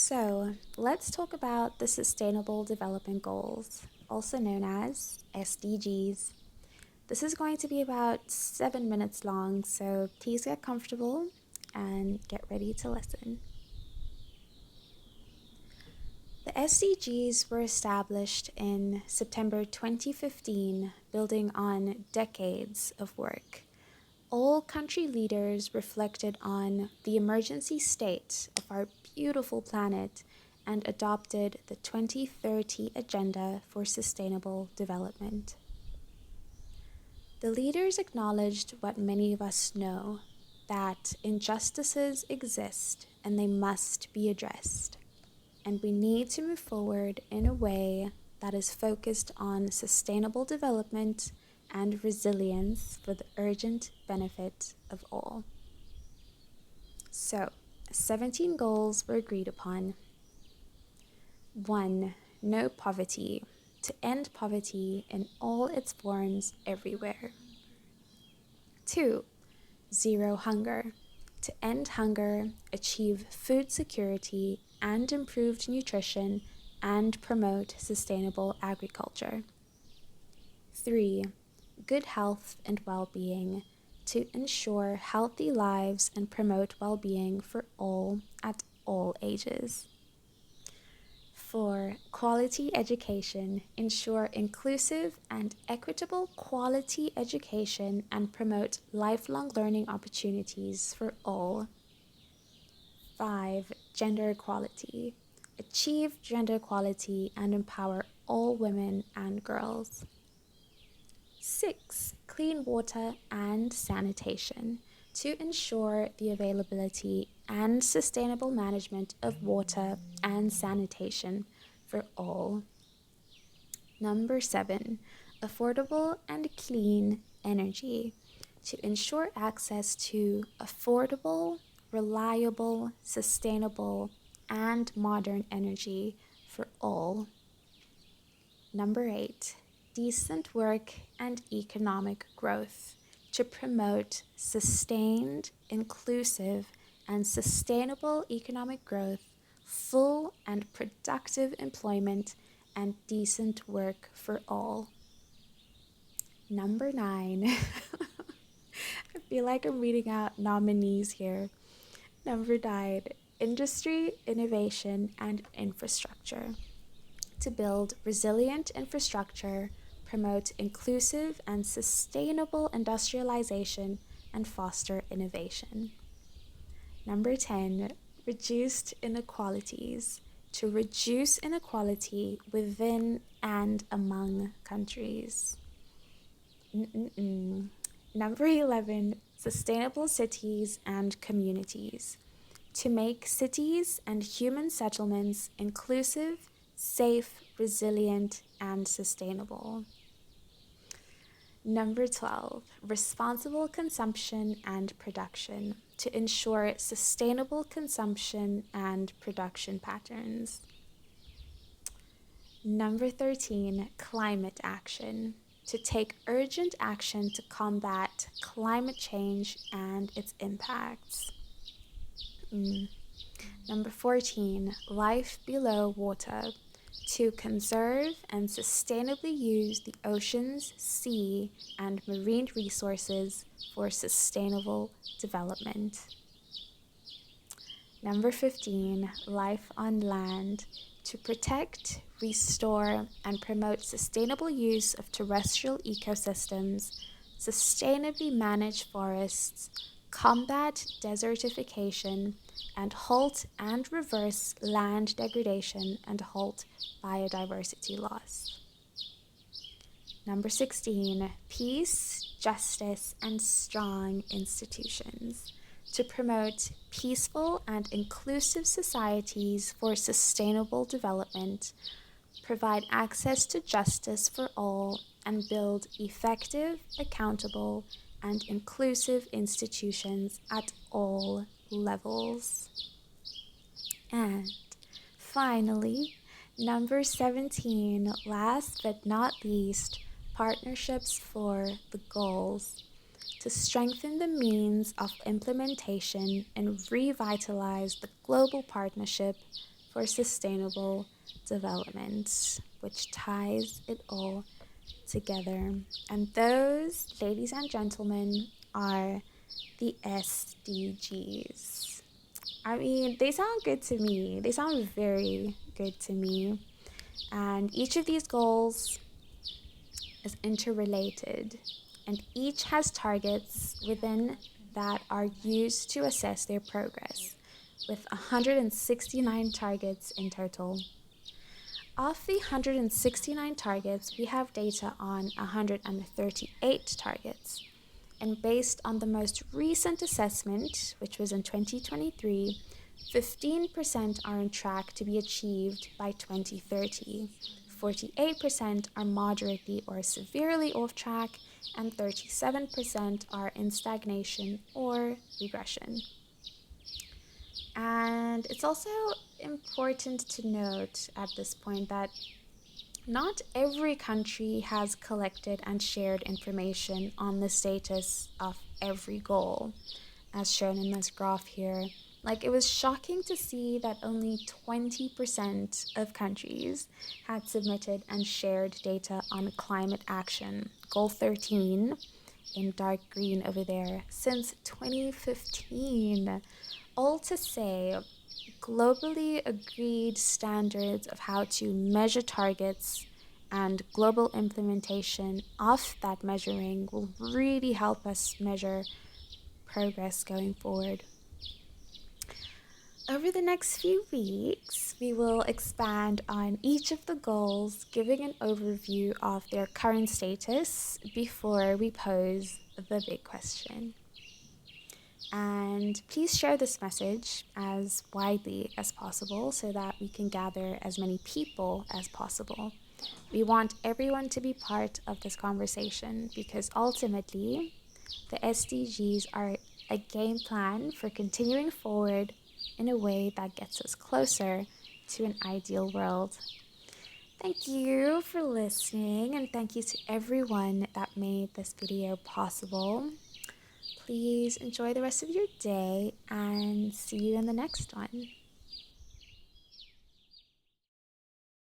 So, let's talk about the Sustainable Development Goals, also known as SDGs. This is going to be about 7 minutes long, so please get comfortable and get ready to listen. The SDGs were established in September 2015, building on decades of work. All country leaders reflected on the emergency state of our beautiful planet and adopted the 2030 Agenda for Sustainable Development. The leaders acknowledged what many of us know, that injustices exist and they must be addressed. And we need to move forward in a way that is focused on sustainable development and resilience for the urgent benefit of all. So, 17 goals were agreed upon. 1. No poverty, to end poverty in all its forms everywhere. 2. Zero hunger, to end hunger, achieve food security and improved nutrition, and promote sustainable agriculture. 3. Good health and well-being, to ensure healthy lives and promote well-being for all at all ages. 4. Quality education, ensure inclusive and equitable quality education and promote lifelong learning opportunities for all. 5. Gender equality, achieve gender equality and empower all women and girls. 6. Clean water and sanitation, to ensure the availability and sustainable management of water and sanitation for all. 7. Affordable and clean energy, to ensure access to affordable, reliable, sustainable, and modern energy for all. 8. Decent work and economic growth, to promote sustained, inclusive, and sustainable economic growth, full and productive employment, and decent work for all. 9. I feel like I'm reading out nominees here. 9. Industry, innovation, and infrastructure, to build resilient infrastructure, promote inclusive and sustainable industrialization, and foster innovation. 10. Reduced inequalities, to reduce inequality within and among countries. 11. Sustainable cities and communities, to make cities and human settlements inclusive, safe, resilient, and sustainable. 12. Responsible consumption and production, to ensure sustainable consumption and production patterns. 13. Climate action, to take urgent action to combat climate change and its impacts. 14. Life below water, to conserve and sustainably use the oceans, sea, and marine resources for sustainable development. 15. Life on land, to protect, restore, and promote sustainable use of terrestrial ecosystems, sustainably manage forests, combat desertification, and halt and reverse land degradation and halt biodiversity loss. 16. Peace, justice, and strong institutions, to promote peaceful and inclusive societies for sustainable development, provide access to justice for all, and build effective, accountable, and inclusive institutions at all levels. And finally, 17, last but not least, partnerships for the goals, to strengthen the means of implementation and revitalize the global partnership for Sustainable Development, which ties it all together. And those, ladies and gentlemen, are the SDGs. I mean, they sound good to me. They sound very good to me. And each of these goals is interrelated, and each has targets within that are used to assess their progress, with 169 targets in total. Of the 169 targets, we have data on 138 targets. And based on the most recent assessment, which was in 2023, 15% are on track to be achieved by 2030. 48% are moderately or severely off track, and 37% are in stagnation or regression. And it's also important to note at this point that not every country has collected and shared information on the status of every goal, as shown in this graph here. Like, it was shocking to see that only 20% of countries had submitted and shared data on climate action, goal 13, in dark green over there, since 2015. All to say, globally agreed standards of how to measure targets and global implementation of that measuring will really help us measure progress going forward. Over the next few weeks, we will expand on each of the goals, giving an overview of their current status before we pose the big question. And please share this message as widely as possible so that we can gather as many people as possible. We want everyone to be part of this conversation because ultimately, the SDGs are a game plan for continuing forward in a way that gets us closer to an ideal world. Thank you for listening, and thank you to everyone that made this video possible. Please enjoy the rest of your day and see you in the next one.